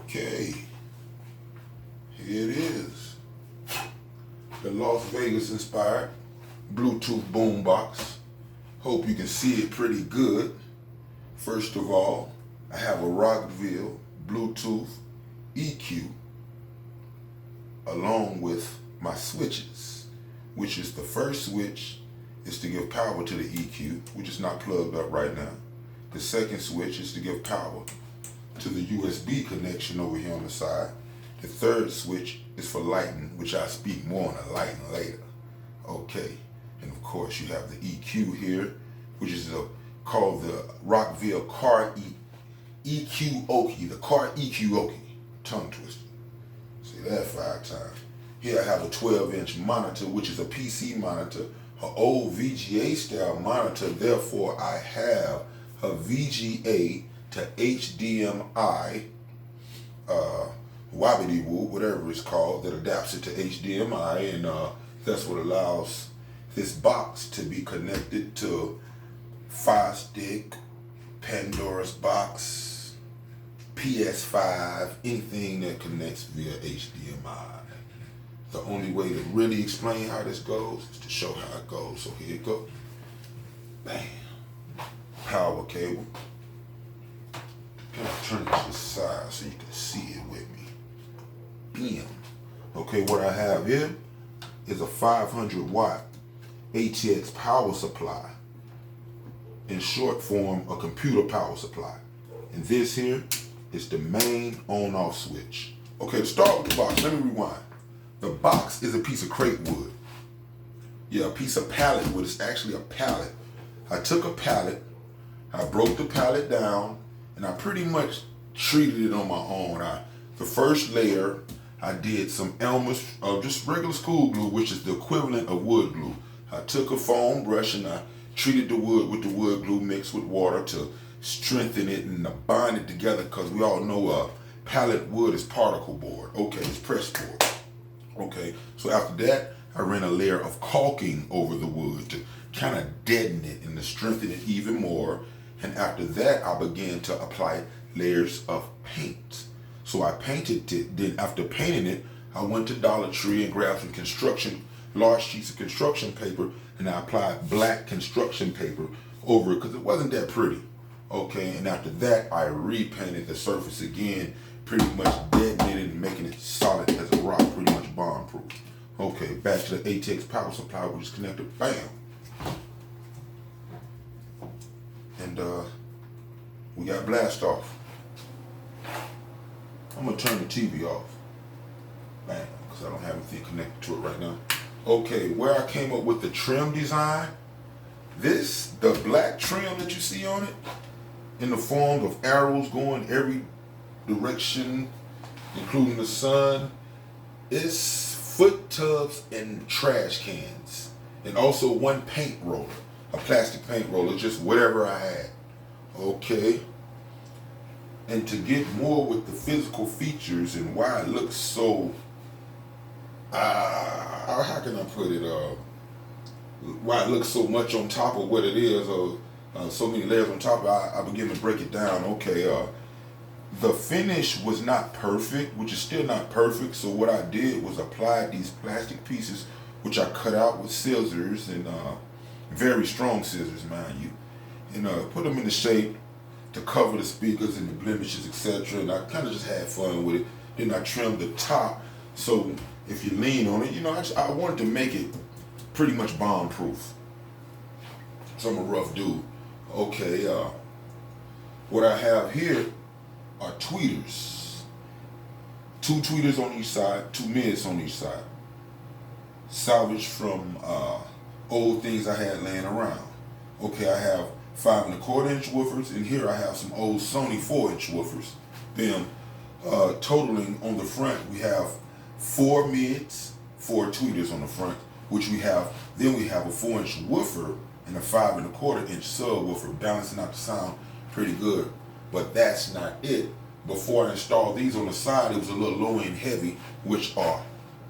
Okay, here it is. The Las Vegas inspired Bluetooth boombox. Hope you can see it pretty good. First of all, I have a Rockville Bluetooth EQ along with my switches, which is the first switch is to give power to the EQ, which is not plugged up right now. The second switch is to give power to the USB connection over here on the side. The third switch is for lighting, which I'll speak more on the lighting later. Okay, and of course you have the EQ here, which is called the Rockville Car EQ Okie, the Car EQ Okie. Tongue twister. Say that 5 times. Here I have a 12-inch monitor, which is a PC monitor, an old VGA style monitor. Therefore, I have a VGA to HDMI, wobbity woo, whatever it's called, that adapts it to HDMI, and that's what allows this box to be connected to Firestick, Pandora's box, PS5, anything that connects via HDMI. The only way to really explain how this goes is to show how it goes. So here it goes. Bam. Power cable. Can I turn it to the side so you can see it with me? Bam. Okay, what I have here is a 500 watt ATX power supply. In short form, a computer power supply. And this here is the main on-off switch. Okay, to start with the box, let me rewind. The box is a piece of crepe wood. Yeah, a piece of pallet wood. It's actually a pallet. I took a pallet, I broke the pallet down, and I pretty much treated it on my own. The first layer, I did some Elmer's, just regular school glue, which is the equivalent of wood glue. I took a foam brush and I treated the wood with the wood glue mixed with water to strengthen it and bind it together, because we all know pallet wood is particle board. Okay, it's press board. Okay, so after that, I ran a layer of caulking over the wood to kind of deaden it and to strengthen it even more. And after that, I began to apply layers of paint. So I painted it. Then after painting it, I went to Dollar Tree and grabbed some large sheets of construction paper, and I applied black construction paper over it because it wasn't that pretty. Okay, and after that, I repainted the surface again, pretty much deadening it and making it solid as a rock, pretty much bomb-proof. Okay, back to the ATX power supply, which is connected, bam. And we got blast off. I'm gonna turn the TV off, bam, because I don't have anything connected to it right now. Okay, where I came up with the trim design, the black trim that you see on it, in the form of arrows going every direction, including the sun, is foot tubs and trash cans, and also one paint roller, a plastic paint roller, just whatever I had. Okay, and to get more with the physical features and why it looks so, how can I put it, why it looks so much on top of what it is, or so many layers on top, I begin to break it down. Okay, the finish was not perfect, which is still not perfect, so what I did was apply these plastic pieces, which I cut out with scissors, and very strong scissors, mind you, and put them in the shape to cover the speakers and the blemishes, etc. And I kind of just had fun with it. Then I trimmed the top, so if you lean on it, I wanted to make it pretty much bomb-proof. So I'm a rough dude. Okay, what I have here are tweeters. 2 tweeters on each side, 2 mids on each side. Salvaged from old things I had laying around. Okay, I have 5 1/4-inch woofers, and here I have some old Sony 4-inch woofers. Then totaling on the front, we have 4 mids, 4 tweeters on the front, which we have. Then we have a 4-inch woofer and a 5 1/4-inch subwoofer, balancing out the sound pretty good. But that's not it. Before I installed these on the side, it was a little low and heavy, which are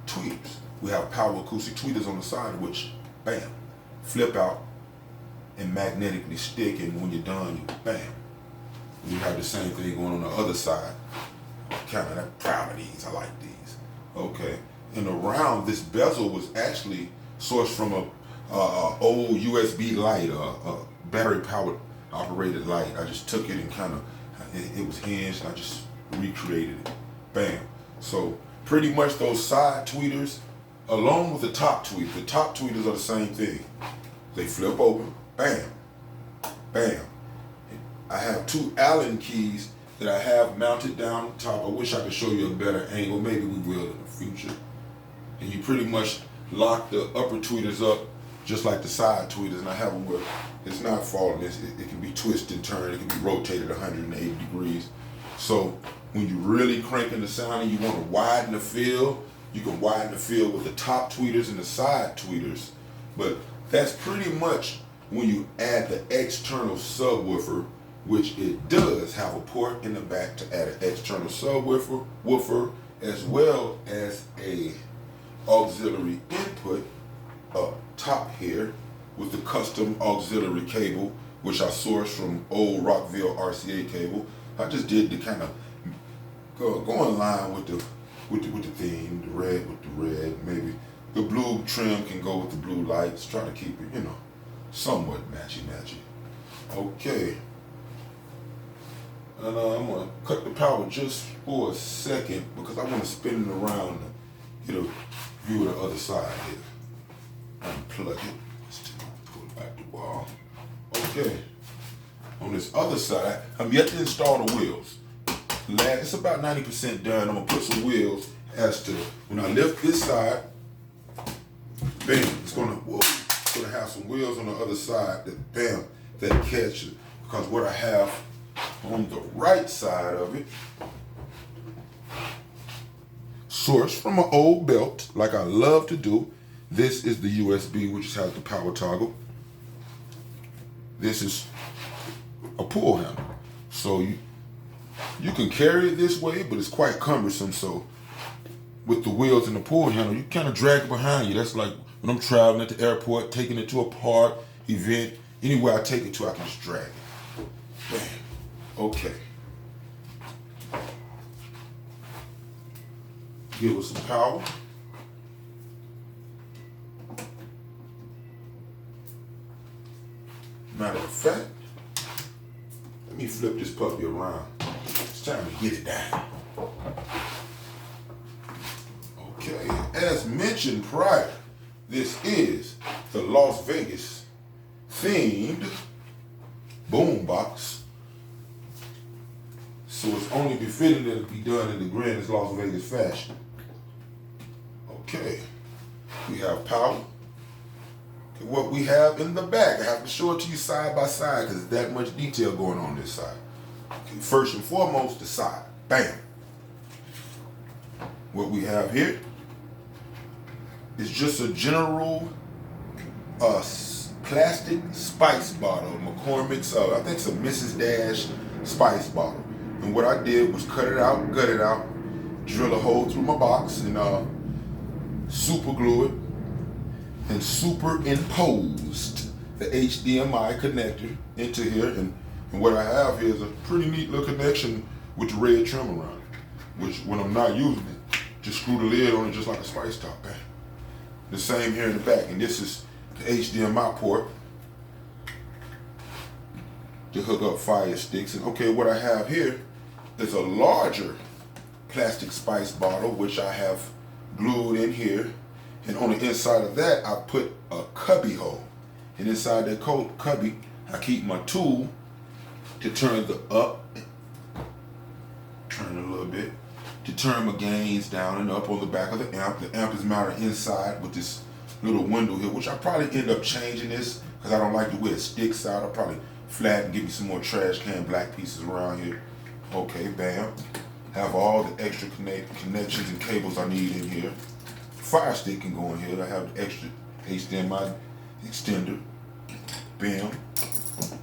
tweeters. We have power acoustic tweeters on the side, which, bam, flip out and magnetically stick, and when you're done, you bam. You have the same thing going on the other side. kind of proud of these. I like these. Okay. And around this bezel was actually sourced from a old USB light, a battery powered operated light. I just took it and kind of, it was hinged, and I just recreated it. Bam. So pretty much those side tweeters, along with the top tweeters are the same thing. They flip open, bam, bam. I have two Allen keys that I have mounted down top. I wish I could show you a better angle. Maybe we will in the future. And you pretty much lock the upper tweeters up just like the side tweeters, and I have them where it's not falling. It can be twisted and turned. It can be rotated 180 degrees. So when you're really cranking the sound and you want to widen the field, you can widen the field with the top tweeters and the side tweeters. But that's pretty much when you add the external subwoofer, which it does have a port in the back to add an external subwoofer, as well as a auxiliary input up top here with the custom auxiliary cable, which I sourced from old Rockville RCA cable. I just did to kind of go in line with the theme, the red with the red. Maybe the blue trim can go with the blue lights. Try to keep it, somewhat matchy. Okay. And I'm gonna cut the power just for a second because I want to spin it around to get a view of the other side here. Unplug it. Let's pull it back the wall. Okay. On this other side, I'm yet to install the wheels. It's about 90% done. I'm gonna put some wheels as to when I lift this side, bam, it's gonna have some wheels on the other side that catch it. Because what I have on the right side of it, sourced from an old belt, like I love to do. This is the USB, which has the power toggle. This is a pull handle. So you can carry it this way, but it's quite cumbersome. So with the wheels and the pull handle, you kind of drag it behind you. That's like when I'm traveling at the airport, taking it to a park, event, anywhere I take it to, I can just drag it. Bam. Okay. Give it some power. Matter of fact, let me flip this puppy around. It's time to get it down. Okay, as mentioned prior, this is the Las Vegas themed boombox. So it's only befitting that it be done in the grandest Las Vegas fashion. Okay, we have power. Okay, what we have in the back, I have to show it to you side by side because there's that much detail going on this side. Okay, first and foremost, the side. Bam. What we have here is just a general plastic spice bottle. McCormick's, I think it's a Mrs. Dash spice bottle. And what I did was cut it out, gut it out, drill a hole through my box, and super glue it, and superimposed the HDMI connector into here. And what I have here is a pretty neat little connection with the red trim around it, which when I'm not using it, just screw the lid on it just like a spice top. Bang. The same here in the back, and this is the HDMI port to hook up fire sticks. And okay, what I have here is a larger plastic spice bottle, which I have glued in here. And on the inside of that, I put a cubby hole. And inside that cubby, I keep my tool to turn the up, turn it a little bit, to turn my gains down and up on the back of the amp. The amp is mounted inside with this little window here, which I probably end up changing this because I don't like the way it sticks out. I'll probably flatten, give me some more trash can black pieces around here. Okay, bam. Have all the extra connections and cables I need in here. Fire stick can go in here. I have the extra HDMI extender. Bam.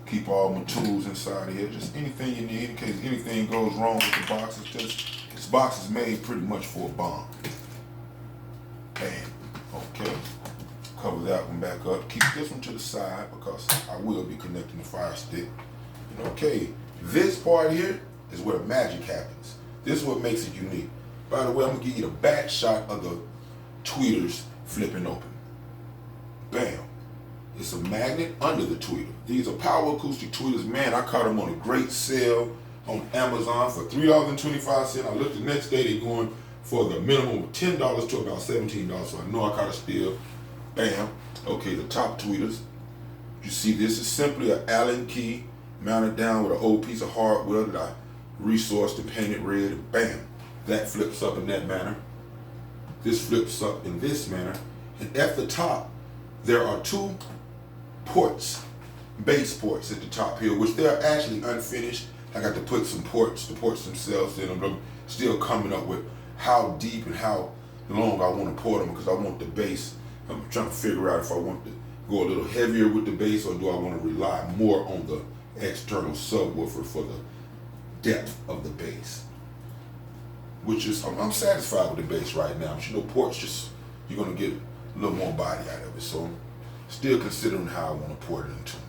Keep all my tools inside of here. Just anything you need in case anything goes wrong with the box. It's just, this box is made pretty much for a bomb. Bam. Okay. Cover that one back up. Keep this one to the side because I will be connecting the fire stick. And okay, this part here is where the magic happens. This is what makes it unique. By the way, I'm gonna give you the back shot of the tweeters flipping open. Bam. It's a magnet under the tweeter. These are power acoustic tweeters. Man, I caught them on a great sale on Amazon for $3.25. I looked the next day, they're going for the minimum of $10 to about $17. So I know I caught a steal. Bam. Okay, the top tweeters. You see, this is simply an Allen key mounted down with an old piece of hardware that I resourced and painted red. And bam, that flips up in that manner. This flips up in this manner. And at the top, there are two ports, bass ports at the top here, which they're actually unfinished. I got to put some ports, the ports themselves in them, but I'm still coming up with how deep and how long I want to port them, because I want the bass. I'm trying to figure out if I want to go a little heavier with the bass, or do I want to rely more on the external subwoofer for the depth of the bass. Which is, I'm satisfied with the bass right now. But you know, ports just, you're going to get a little more body out of it. So I'm still considering how I want to port it into it.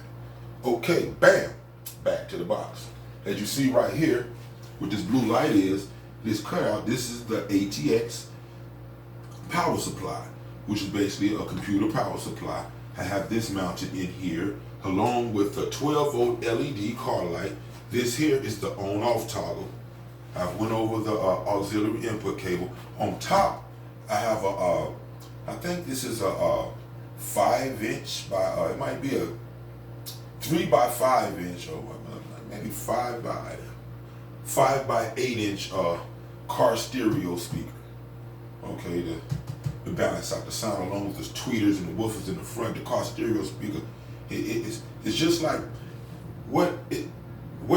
Okay, bam, back to the box. As you see right here, what this blue light is, this cutout, this is the ATX power supply, which is basically a computer power supply. I have this mounted in here, along with a 12-volt LED car light. This here is the on-off toggle. I went over the auxiliary input cable. On top, I have I think this is a 5-inch by, it might be a 3 by 5 inch, or maybe 5 by 8 inch car stereo speaker. Okay, to balance out the sound, along with the tweeters and the woofers in the front. The car stereo speaker, it's just like where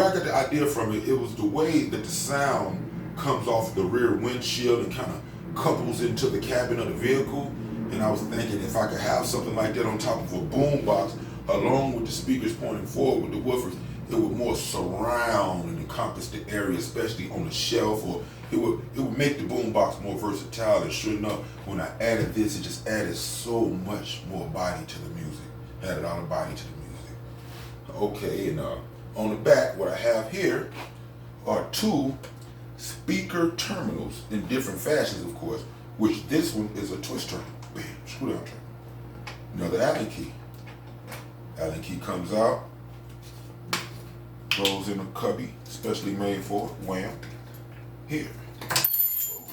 I got the idea from. It was the way that the sound comes off the rear windshield and kind of couples into the cabin of the vehicle. And I was thinking, if I could have something like that on top of a boombox, along with the speakers pointing forward with the woofers, it would more surround and encompass the area, especially on the shelf, or it would make the boombox more versatile. And sure enough, when I added this, it just added so much more body to the music. Added all the body to the music. Okay, and on the back, what I have here are two speaker terminals in different fashions, of course, which this one is a twist terminal. Bam, screw down terminal. Another Allen key. Allen key comes out, goes in a cubby, specially made for it. Wham. Here. Whoa.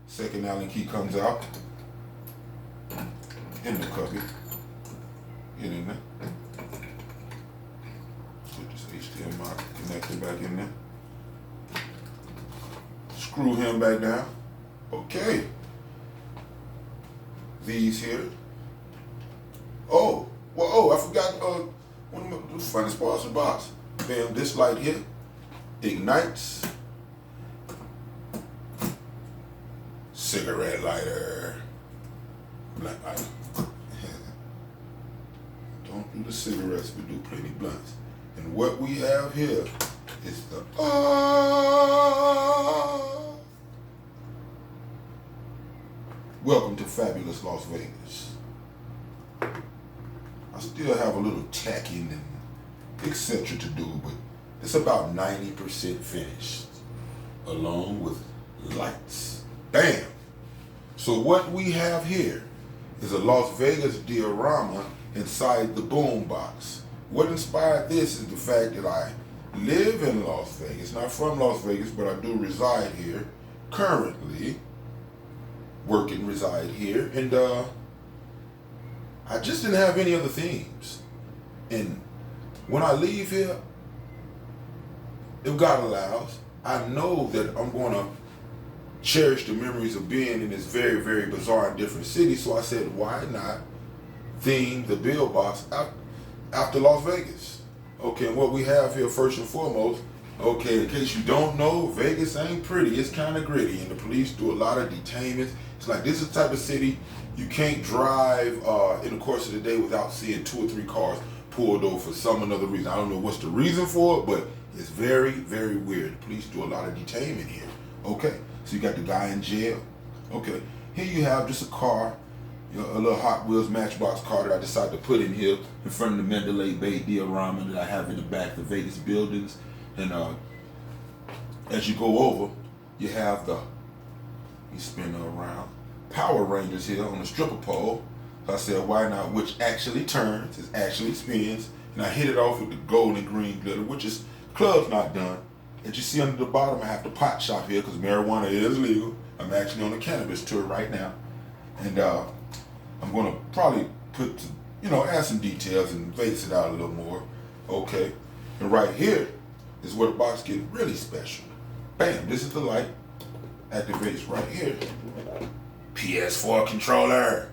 Second Allen key comes out in the cubby. Get in there. Put this HDMI connector back in there. Screw him back down. Okay. These here. Oh, well, I forgot one of the funniest parts of the box. Bam, this light here ignites. Cigarette lighter. Black lighter. Don't do the cigarettes, but do plenty blunts. And what we have here is the welcome to fabulous Las Vegas. I still have a little tacking and etc. to do, but it's about 90% finished, along with lights. Bam! So what we have here is a Las Vegas diorama inside the boombox. What inspired this is the fact that I live in Las Vegas, not from Las Vegas, but I do reside here currently, work and reside here, and I just didn't have any other themes. And when I leave here, if God allows, I know that I'm going to cherish the memories of being in this very, very bizarre and different city. So I said, why not theme the bill box after Las Vegas? Okay, and what we have here first and foremost, okay, in case you don't know, Vegas ain't pretty. It's kind of gritty, and the police do a lot of detainments. It's like, this is the type of city you can't drive in the course of the day without seeing 2 or 3 cars pulled over for some other reason. I don't know what's the reason for it, but it's very, very weird. The police do a lot of detainment here. Okay, so you got the guy in jail. Okay, here you have just a car, a little Hot Wheels Matchbox car that I decided to put in here in front of the Mandalay Bay diorama that I have in the back, the Vegas buildings. And As you go over, you have the, you spin her around, Power Rangers here on the stripper pole. So I said, why not? Which actually turns, it actually spins, and I hit it off with the gold and green glitter, which is, club's not done. As you see under the bottom, I have the pot shop here because marijuana is legal. I'm actually on a cannabis tour right now. And I'm going to probably put, add some details and face it out a little more. Okay. And right here is where the box gets really special. Bam, this is the light. Activates right here. PS4 controller.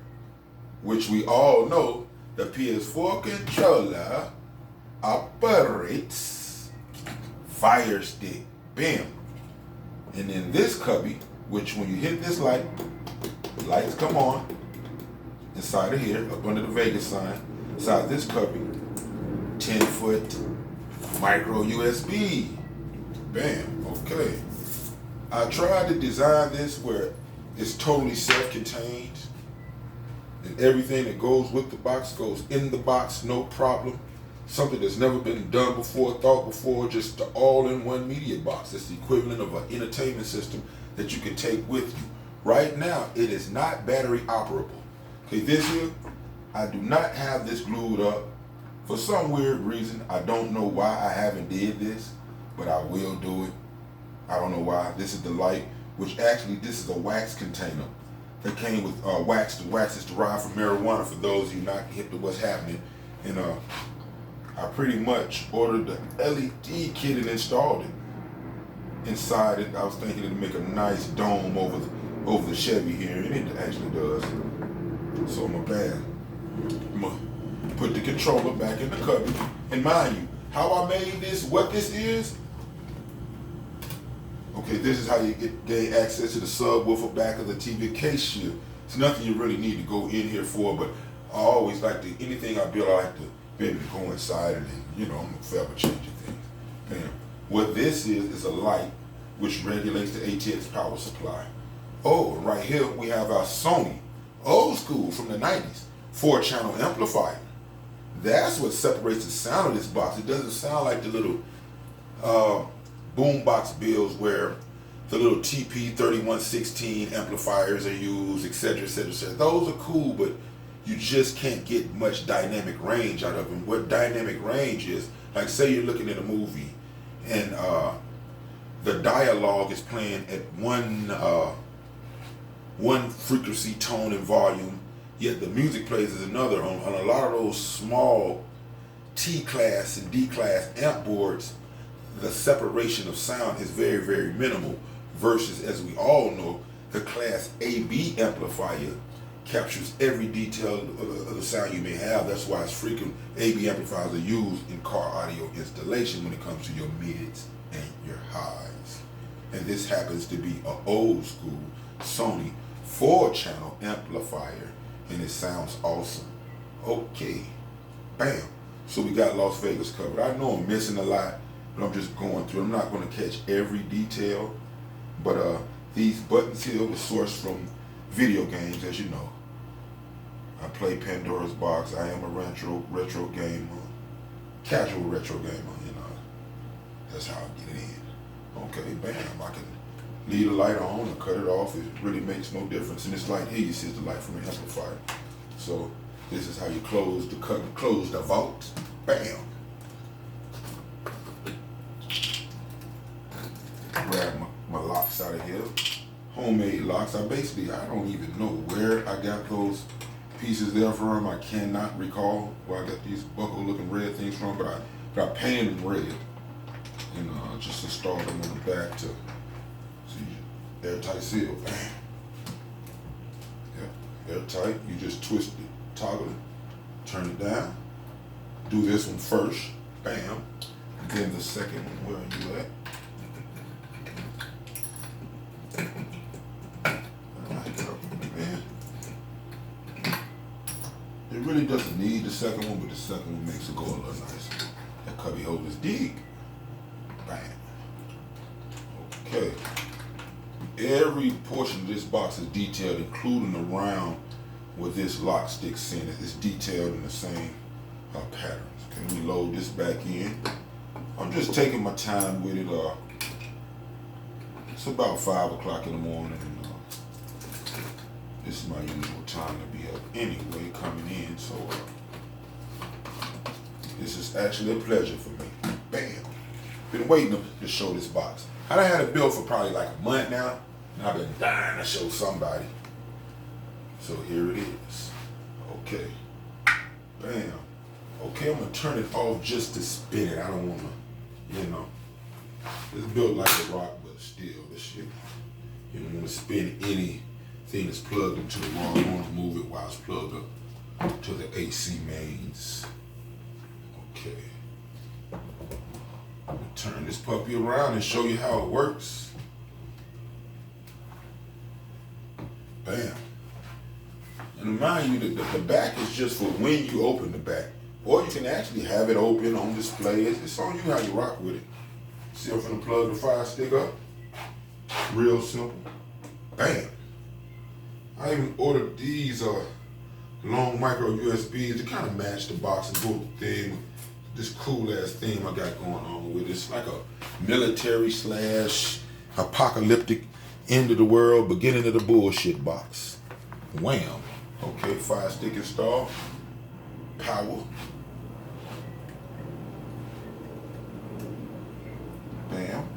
Which we all know the PS4 controller operates Fire Stick. Bam. And in this cubby, which when you hit this light, the lights come on inside of here, up under the Vegas sign, inside this cubby, 10-foot micro USB. Bam. Okay. I tried to design this where it's totally self-contained and everything that goes with the box goes in the box, no problem. Something that's never been done before, thought before, just the all-in-one media box. It's the equivalent of an entertainment system that you can take with you. Right now, it is not battery operable. Okay, this here, I do not have this glued up. For some weird reason, I don't know why I haven't did this, but I will do it. I don't know why. This is the light, which actually, this is a wax container that came with wax. The wax is derived from marijuana, for those of you not hip to what's happening. And I pretty much ordered the LED kit and installed it. Inside it, I was thinking it'd make a nice dome over the Chevy here, and it actually does. So I'm gonna put the controller back in the cubby. And mind you, how I made this, what this is, okay, this is how you gain access to the subwoofer back of the TV case shield. It's nothing you really need to go in here for, but I always like to, anything I build, I like to be able to go inside and then, I'm forever changing things. And what this is a light which regulates the ATX power supply. Oh, and right here we have our Sony, old school from the 90s, 4-channel amplifier. That's what separates the sound of this box. It doesn't sound like the little boombox builds where the little TP3116 amplifiers are used, etc., etc., etc. Those are cool, but you just can't get much dynamic range out of them. What dynamic range is, like say you're looking at a movie and the dialogue is playing at one frequency, tone, and volume, yet the music plays as another. On a lot of those small T-class and D-class amp boards, the separation of sound is very, very minimal, versus, as we all know, the class AB amplifier captures every detail of the sound you may have. That's why it's frequent. AB amplifiers are used in car audio installation when it comes to your mids and your highs. And this happens to be an old school Sony 4-channel amplifier, and it sounds awesome. Okay, bam. So we got Las Vegas covered. I know I'm missing a lot, but I'm just going through. I'm not going to catch every detail, but these buttons here were sourced from video games, as you know. I play Pandora's Box. I am a retro gamer, casual retro gamer. That's how I get it in. Okay, bam. I can leave the light on or cut it off. It really makes no difference. And this light here, you see, is the light from the amplifier. So this is how you close the vault. Bam. Grab my locks out of here. Homemade locks. I don't even know where I got those pieces there from. I cannot recall where I got these buckle looking red things from, but I painted them red and just installed them on the back to see airtight seal. Bam. Yeah, airtight. You just twist it, toggle it, turn it down. Do this one first. Bam. And then the second one, where are you at? It really doesn't need the second one, but the second one makes it go a little nicer. That cubby hole is deep. Bam. Okay. Every portion of this box is detailed, including around where this lock sticks in. It's detailed in the same patterns. Can we load this back in? I'm just taking my time with it. It's about 5 o'clock in the morning. And, this is my usual time to be up anyway, coming in. So this is actually a pleasure for me. Bam. Been waiting to show this box. I done had it built for probably like a month now, and I've been dying to show somebody. So here it is. Okay. Bam. Okay, I'm gonna turn it off just to spin it. I don't wanna, you know. It's built like a rock, but still, this shit. You don't wanna spin anything that's plugged into the wall. You wanna move it while it's plugged up to the AC mains. Okay. I'm gonna turn this puppy around and show you how it works. Bam. And remind you that the back is just for when you open the back. Or you can actually have it open on display. It's on you how you rock with it. See, I'm finna plug the fire stick up. Real simple. Bam. I even ordered these long micro USBs to kind of match the box and go with the thing. This cool ass theme I got going on with it. It's like a military / apocalyptic end of the world, beginning of the bullshit box. Wham. Okay, fire stick installed. Power. Bam.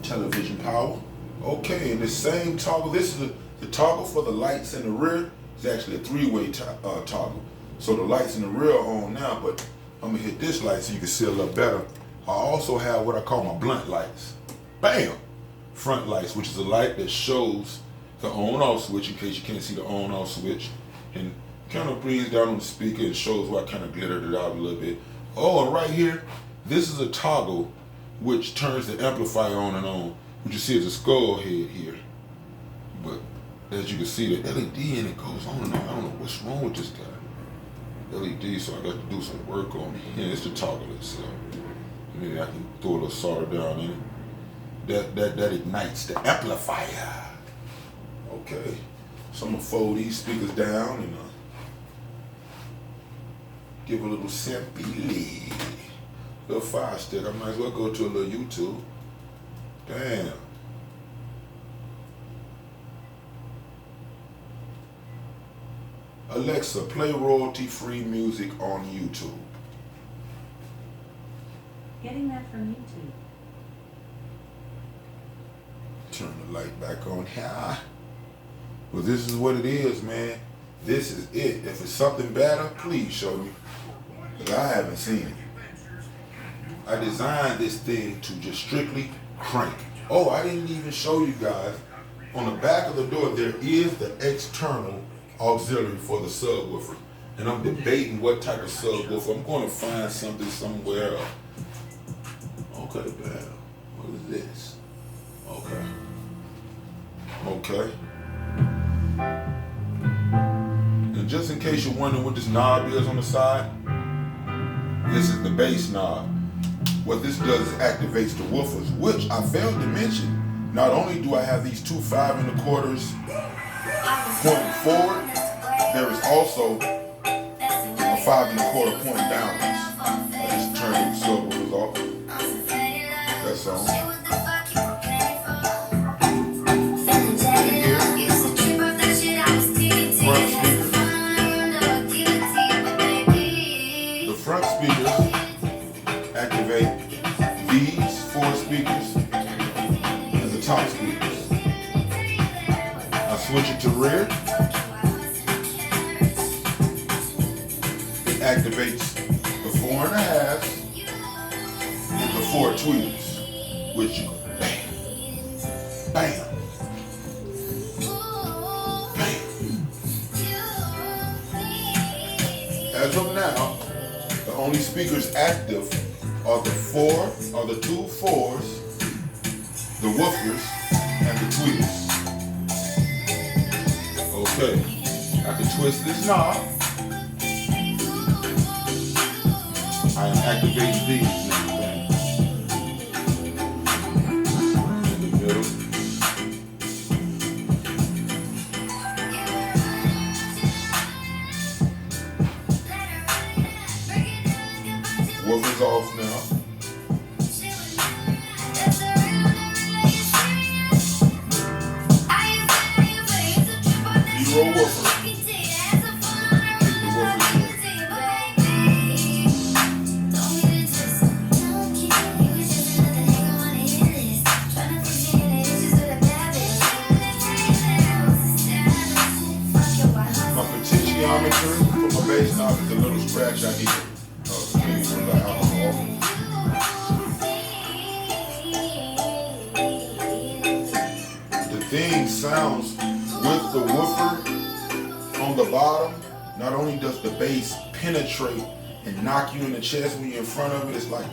Television power. Okay, and the same toggle, this is the toggle for the lights in the rear. It's actually a 3-way toggle. So the lights in the rear are on now, but I'm gonna hit this light so you can see a little better. I also have what I call my blunt lights. Bam! Front lights, which is a light that shows the on-off switch in case you can't see the on-off switch. And kind of brings down on the speaker and shows where I kind of glittered it out a little bit. Oh, and right here, this is a toggle which turns the amplifier on and on. What you see is a skull head here. But as you can see, the LED in it goes on and on. I don't know what's wrong with this guy. LED, so I got to do some work on it. Yeah, it's the toggle itself. Maybe I can throw a little solder down in it. That ignites the amplifier. Okay, so I'm gonna fold these speakers down and give a little simply. Little fire stick. I might as well go to a little YouTube. Damn. Alexa, play royalty-free music on YouTube. Getting that from YouTube. Turn the light back on here. Well, this is what it is, man. This is it. If it's something better, please show me. Because I haven't seen it. I designed this thing to just strictly crank. Oh, I didn't even show you guys. On the back of the door, there is the external auxiliary for the subwoofer. And I'm debating what type of subwoofer. I'm going to find something somewhere. Okay, man. What is this? Okay. Okay. And just in case you're wondering what this knob is on the side, this is the bass knob. What this does is activates the woofers, which I failed to mention. Not only do I have these two 5 1/4s pointing forward, there is also a 5 1/4 pointing downwards. I just turned the subwoofers off. That's all. The front speakers activate these 4 speakers and the top speakers. I switch it to rear. It activates the 4 1/2 and the 4 tweeters, which bam, bam, bam. As of now, the only speakers active are the 2 4s, the woofers, and the tweeters. Okay, I can twist this knob. I am activating these now. In the middle. Woofers off now. woofer. Take the woofer in. My potentiometer for my bass knob is a little scratch I need to clean with the alcohol. The thing sounds with the woofer on the bottom. Not only does the bass penetrate and knock you in the chest when you're in front of it, it's like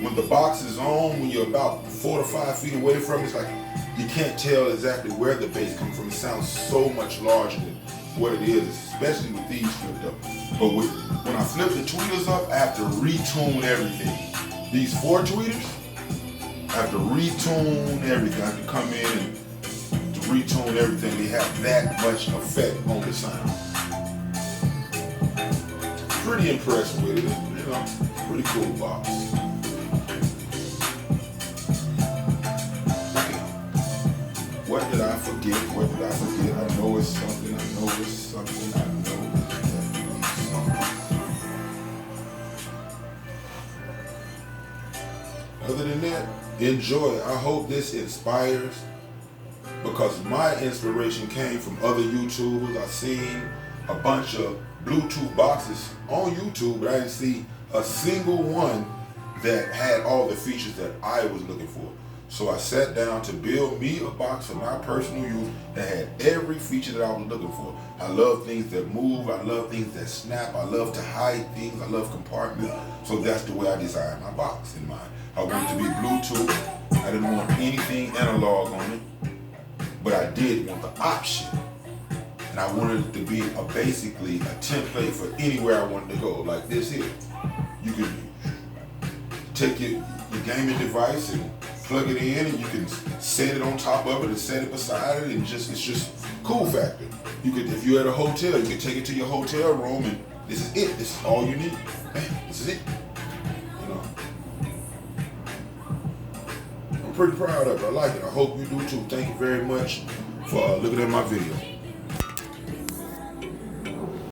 when the box is on, when you're about 4 to 5 feet away from it, it's like you can't tell exactly where the bass comes from. It sounds so much larger than what it is, especially with these flipped up. But when I flip the tweeters up, I have to retune everything. These 4 tweeters, I have to retune everything. I have to come in and to retune everything. They have that much effect on the sound. Pretty impressed with it, you know, pretty cool box. What did I forget? What did I forget? I know it's something. I know it's something. I know it's definitely something. Other than that, enjoy. I hope this inspires, because my inspiration came from other YouTubers. I've seen a bunch of Bluetooth boxes on YouTube, but I didn't see a single one that had all the features that I was looking for. So I sat down to build me a box for my personal use that had every feature that I was looking for. I love things that move. I love things that snap. I love to hide things. I love compartments. So that's the way I designed my box in mind. I wanted it to be Bluetooth. I didn't want anything analog on it, but I did want the option. And I wanted it to be basically a template for anywhere I wanted to go, like this here. You can take your gaming device and plug it in, and you can set it on top of it and set it beside it, and it's just cool factor. You could, if you're at a hotel, you can take it to your hotel room, and this is it. This is all you need. Man, this is it. You know, I'm pretty proud of it. I like it. I hope you do too. Thank you very much for looking at my video.